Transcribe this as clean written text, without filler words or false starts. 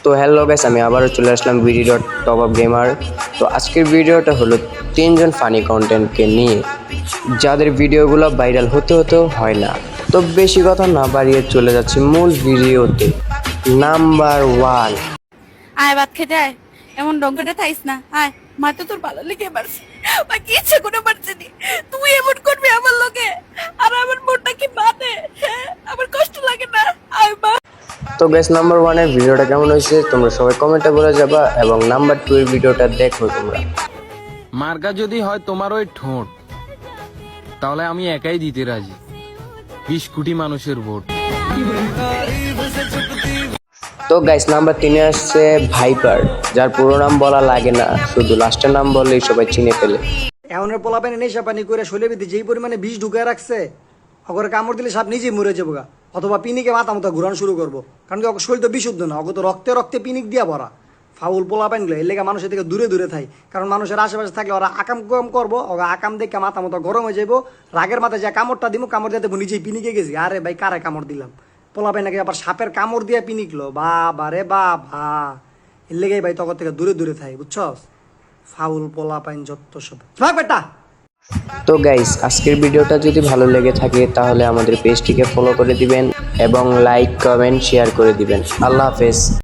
তো hello guys, আমি আবারও চলে আসলাম BD dot top up gamer. তো আজকের ভিডিওটা হলো তিনজন ফানি কন্টেন্টকে নিয়ে, যাদের ভিডিওগুলো ভাইরাল হতেও হয় না। তো বেশি কথা না বাড়িয়ে চলে যাচ্ছি মূল ভিডিওতে। নাম্বার 1। আয় ভাত খেতে আয়, এমন ডং করে থাইস না। আয়, মা তো তোর ভালো লেগে মারছে, বা কি ইচ্ছে করে মারছে নি। তুই এমন করবি আমার লোকে, আর আমার মনটা কি মানে, আমার কষ্ট লাগে না। আয় মা। তো গাইস, নাম্বার 1 এর ভিডিওটা কেমন হয়েছে তোমরা সবাই কমেন্টে বলে যাবা, এবং নাম্বার 2 এর ভিডিওটা দেখো তোমরা। মার্কা যদি হয় তোমার ওই ঠোঁট, তাহলে আমি একাই দিতে রাজি 20 কোটি মানুষের ভোট। তো গাইস, নাম্বার 3 এ আসছে ভাইপার, যার পুরো নাম বলা লাগে না, শুধু লাস্টের নাম বললেই সবাই চিনে ফেলে। এমনের পোলাপানি নেশা পানি করে শৈলে ভিতরে যেই পরিমাণে বিষ ঢুকে রাখছে, অগরে কামড় দিলে সাপ নিজেই মরে যাবো গা, অথবা পিনিকে মাথা মতো ঘুরানো শুরু করবো। কারণ কি শরীর তো বিশুদ্ধ না, অগত রক্তে রক্তে পিনিক দিয়া ভরা। ফাউল পোলাপানগুলো এর লেগে মানুষের থেকে দূরে দূরে থাকে, কারণ মানুষের আশেপাশে থাকলে ওরা আকাম কম করবো, ওরা আকাম দেখে মাথা মতো গরম হয়ে যাবো। রাগের মাথায় যা কামড়টা দিব, কামড় দিয়ে দেবো নিজেই পিনিকে গেছি। আরে ভাই, কারে কামড় দিলাম? পোলাপাই নাকি আবার সাপের কামড় দিয়ে পিনিকলো, বাবা রে বাবা। এর লেগেই ভাই তখন থেকে দূরে দূরে থাকে, বুঝছস? ফাউল পোলাপাইন যত সব ভাগ বেটা। তো গাইস, আজকের ভিডিওটা যদি ভালো লেগে থাকে তাহলে আমাদের পেজটিকে ফলো করে দিবেন এবং লাইক কমেন্ট শেয়ার করে দিবেন। আল্লাহ হাফেজ।